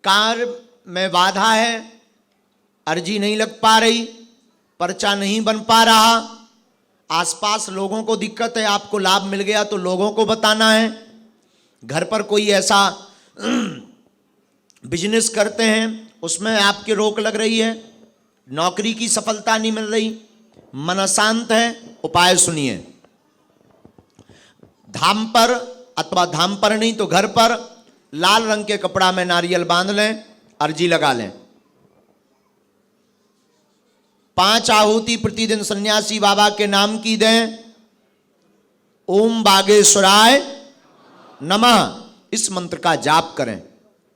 कार्य में बाधा है, अर्जी नहीं लग पा रही, पर्चा नहीं बन पा रहा, आसपास लोगों को दिक्कत है, आपको लाभ मिल गया तो लोगों को बताना है, घर पर कोई ऐसा बिजनेस करते हैं उसमें आपकी रोक लग रही है, नौकरी की सफलता नहीं मिल रही, मन अशांत है, उपाय सुनिए। धाम पर अथवा धाम पर नहीं तो घर पर लाल रंग के कपड़ा में नारियल बांध लें, अर्जी लगा लें। 5 आहुति प्रतिदिन सन्यासी बाबा के नाम की दें। ओम बागेश्वराय नमः इस मंत्र का जाप करें।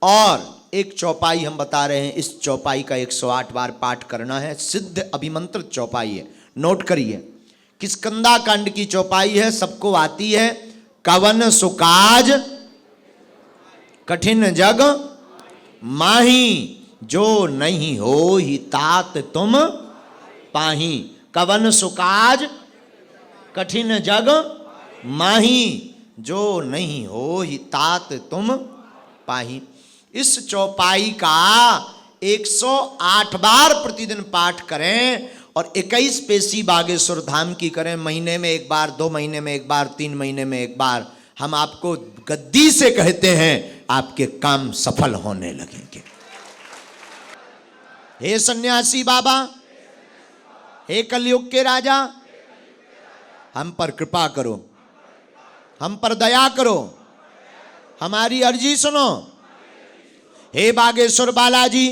और एक चौपाई हम बता रहे हैं, इस चौपाई का 108 बार पाठ करना है। सिद्ध अभिमंत्र चौपाई है, नोट करिए। किष्किंधा कांड की चौपाई है, सबको आती है। कवन सुकाज कठिन जग माही, जो नहीं हो ही तात तुम पाही। कवन सुकाज कठिन जग माही, जो नहीं हो ही तात तुम पाही। इस चौपाई का 108 बार प्रतिदिन पाठ करें और 21 पेशी बागेश्वर धाम की करें। महीने में एक बार, 2 महीने में एक बार, 3 महीने में एक बार। हम आपको गद्दी से कहते हैं, आपके काम सफल होने लगेंगे। हे सन्यासी बाबा, हे कलयुग के राजा, हम पर कृपा करो, हम पर दया करो, हमारी अर्जी सुनो। हे बागेश्वर बालाजी,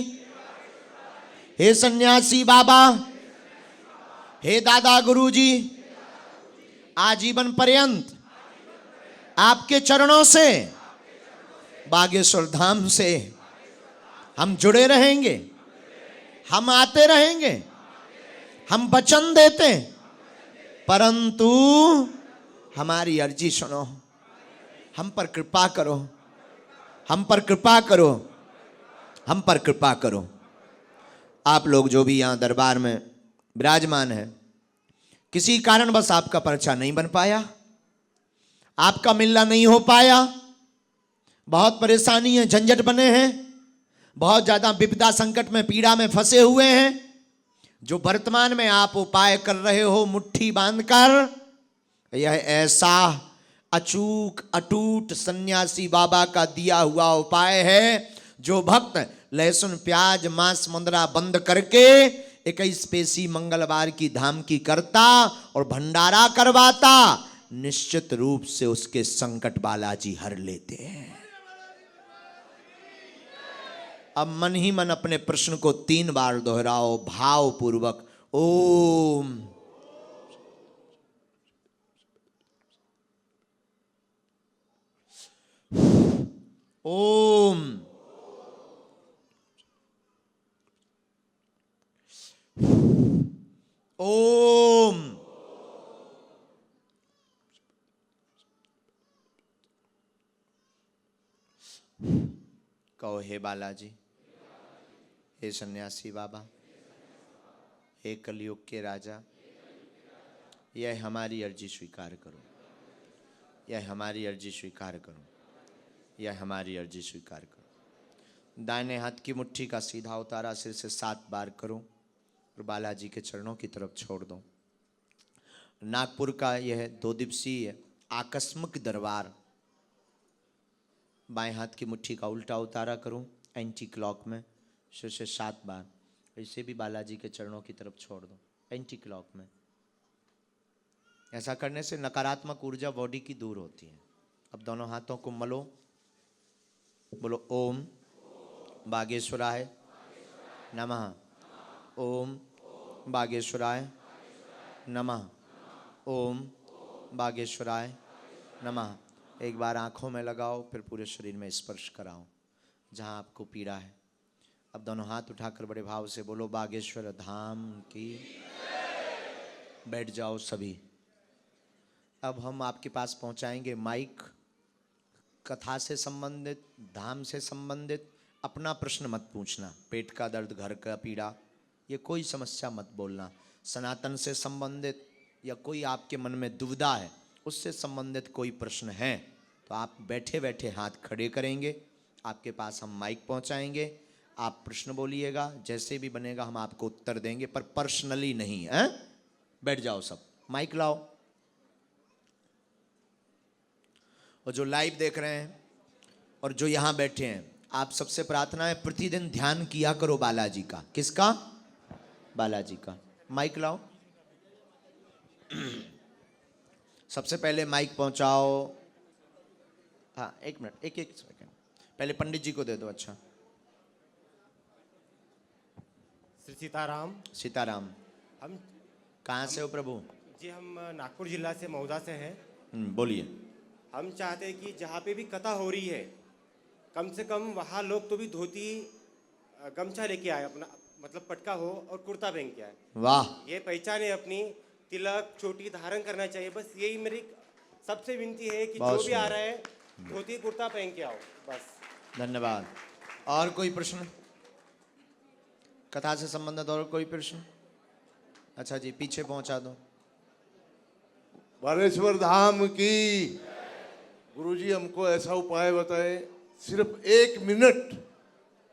हे सन्यासी बाबा, हे दादा गुरुजी, आजीवन पर्यंत आपके चरणों से, बागेश्वर धाम से हम जुड़े रहेंगे, हम आते रहेंगे, हम वचन देते, परंतु हमारी अर्जी सुनो, हम पर कृपा करो, हम पर कृपा करो, हम पर कृपा करो। आप लोग जो भी यहाँ दरबार में विराजमान है, किसी कारणवश आपका पर्चा नहीं बन पाया, आपका मिलना नहीं हो पाया, बहुत परेशानी है, झंझट बने हैं, बहुत ज्यादा विपदा संकट में, पीड़ा में फंसे हुए हैं, जो वर्तमान में आप उपाय कर रहे हो मुट्ठी बांधकर, यह ऐसा अचूक अटूट सन्यासी बाबा का दिया हुआ उपाय है, जो भक्त लहसुन प्याज मांस मुंदरा बंद करके 21 पेशी मंगलवार की धाम की करता और भंडारा करवाता, निश्चित रूप से उसके संकट बालाजी हर लेते हैं। अब मन ही मन अपने प्रश्न को 3 बार दोहराओ भाव पूर्वक। ओम ओम ओम कहो, हे बालाजी, हे सन्यासी बाबा, हे कलयुग के राजा, यह हमारी अर्जी स्वीकार करो, यह हमारी अर्जी स्वीकार करो, यह हमारी अर्जी स्वीकार करो। दाहिने हाथ की मुट्ठी का सीधा उतारा सिर से 7 बार करो और बालाजी के चरणों की तरफ छोड़ दो। नागपुर का यह 2 दिवसीय आकस्मिक दरबार, बाएं हाथ की मुट्ठी का उल्टा उतारा करो एंटी क्लॉक में, सिर से 7 बार। इसे भी बालाजी के चरणों की तरफ छोड़ दो एंटी क्लॉक में। ऐसा करने से नकारात्मक ऊर्जा बॉडी की दूर होती है। अब दोनों हाथों को मलो, बोलो ओम बागेश्वराय नमः, ओम बागेश्वराय नमः, ओम बागेश्वराय नमः। एक बार आंखों में लगाओ, फिर पूरे शरीर में स्पर्श कराओ जहां आपको पीड़ा है। अब दोनों हाथ उठाकर बड़े भाव से बोलो बागेश्वर धाम की। बैठ जाओ सभी। अब हम आपके पास पहुंचाएंगे माइक। कथा से संबंधित, धाम से संबंधित अपना प्रश्न मत पूछना। पेट का दर्द, घर का पीड़ा, ये कोई समस्या मत बोलना। सनातन से संबंधित या कोई आपके मन में दुविधा है, उससे संबंधित कोई प्रश्न है तो आप बैठे बैठे हाथ खड़े करेंगे, आपके पास हम माइक पहुंचाएंगे, आप प्रश्न बोलिएगा, जैसे भी बनेगा हम आपको उत्तर देंगे, पर पर्सनली नहीं है। बैठ जाओ सब, माइक लाओ। और जो लाइव देख रहे हैं और जो यहां बैठे हैं, आप सबसे प्रार्थना है प्रतिदिन ध्यान किया करो बालाजी का। किसका? बालाजी का। माइक लाओ। सबसे पहले माइक पहुंचाओ। हाँ, एक मिनट, एक सेकंड, पहले पंडित जी को दे दो। अच्छा, श्री सीताराम। सीताराम। हम कहाँ से हो प्रभु? जी हम नागपुर जिला से मऊदा से हैं। बोलिए। हम चाहते हैं कि जहाँ पे भी कथा हो रही है, कम से कम वहाँ लोग तो भी धोती गमछा लेके आए, अपना मतलब पटका हो और कुर्ता पहन के आए। वाह, ये पहचान है अपनी। तिलक चोटी धारण करना चाहिए। बस यही मेरी सबसे विनती है कि जो भी आ रहा है धोती कुर्ता पहन के आओ बस। धन्यवाद। और कोई प्रश्न कथा से संबंधित? और कोई प्रश्न? अच्छा जी, पीछे पहुंचा दो। बालेश्वर धाम की। गुरुजी हमको ऐसा उपाय बताए, सिर्फ 1 मिनट,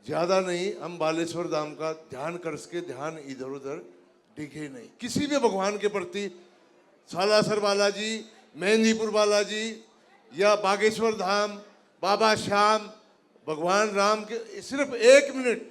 ज्यादा नहीं, हम बालेश्वर धाम का ध्यान कर सके, ध्यान इधर उधर दिखे नहीं किसी भी भगवान के प्रति। सालासर बालाजी, मेहंदीपुर बालाजी या बागेश्वर धाम, बाबा श्याम, भगवान राम के, सिर्फ 1 मिनट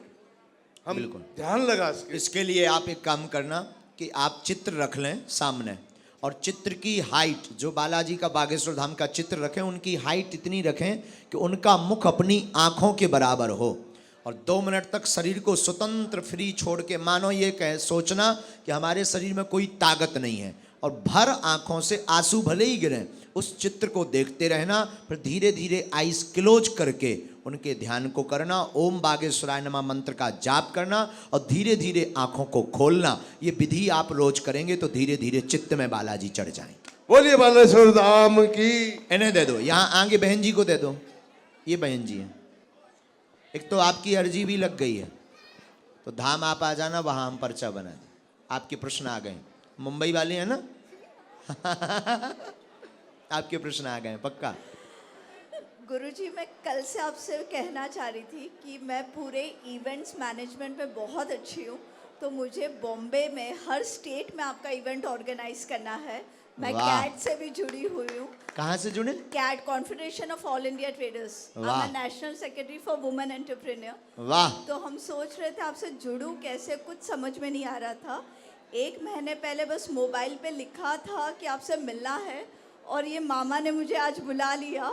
हम बिल्कुल ध्यान लगा सके। इसके लिए आप एक काम करना कि आप चित्र रख लें सामने, और चित्र की हाइट, जो बालाजी का बागेश्वर धाम का चित्र रखें, उनकी हाइट इतनी रखें कि उनका मुख अपनी आंखों के बराबर हो, और 2 मिनट तक शरीर को स्वतंत्र फ्री छोड़ के, मानो ये कह सोचना कि हमारे शरीर में कोई ताकत नहीं है, और भर आंखों से आंसू भले ही गिरें, उस चित्र को देखते रहना। फिर धीरे धीरे आइस क्लोज करके उनके ध्यान को करना, ओम बागेश्वराय नमः मंत्र का जाप करना, और धीरे धीरे आंखों को खोलना। ये विधि आप रोज करेंगे तो धीरे धीरे चित्त में बालाजी चढ़ जाएंगे। बोलिए बालेश्वर धाम की। इन्हें दे दो, यहाँ आगे बहन जी को दे दो। ये बहन जी है। एक तो आपकी अर्जी भी लग गई है, तो धाम आप आ जाना, वहां हम पर्चा बना दें। आपके प्रश्न आ गए। मुंबई वाले हैं ना? आपके प्रश्न आ गए पक्का। गुरुजी, मैं कल से आपसे कहना चाह रही थी कि मैं पूरे इवेंट्स मैनेजमेंट में बहुत अच्छी हूँ, तो मुझे बॉम्बे में हर स्टेट में आपका इवेंट ऑर्गेनाइज करना है। मैं कैट से भी जुड़ी हुई हूँ। कहाँ से जुड़े? CAT, confederation of all India traders. वाह। मैं national secretary for women entrepreneur. वाह। तो हम सोच रहे थे आपसे जुड़ूं कैसे, कुछ समझ में नहीं आ रहा था। 1 महीने पहले बस मोबाइल पे लिखा था कि आपसे मिलना है, और ये मामा ने मुझे आज बुला लिया।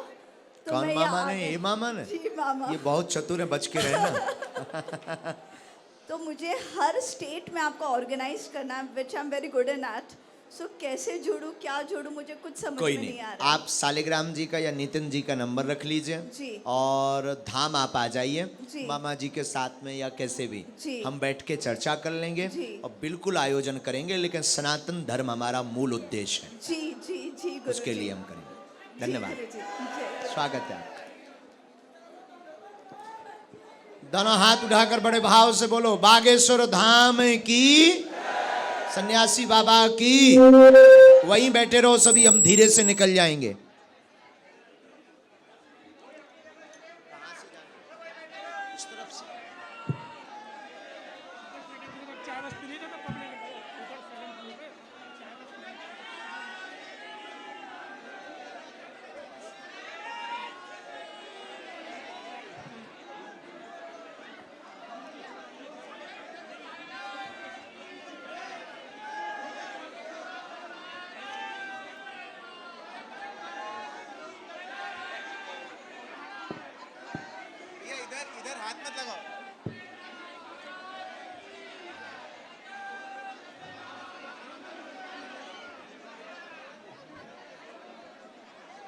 तो कौन मैं मामा ने? ये मामा ने? जी मामा। ये बहुत चतुर है, बच के रहना। तो मुझे हर स्टेट में आपका ऑर्गेनाइज करना है, which I am very good in at. सो कैसे जुड़ूं, क्या जुड़ूं, मुझे कुछ समझ कोई में नहीं, नहीं आ रहा। आप सालिग्राम जी का या नितिन जी का नंबर रख लीजिए जी। और धाम आप आ जाइए जी। मामा जी के साथ में, या कैसे भी जी। हम बैठ के चर्चा कर लेंगे जी। और बिल्कुल आयोजन करेंगे, लेकिन सनातन धर्म हमारा मूल उद्देश्य है, जी जी जी गुरुजी। उसके लिए हम करेंगे। धन्यवाद, धन्यवाद। स्वागत है आपका। दोनों हाथ उठाकर बड़े भाव से बोलो, बागेश्वर धाम की, सन्यासी बाबा की। वहीं बैठे रहो सभी, हम धीरे से निकल जाएंगे। इधर हाथ मत लगाओ।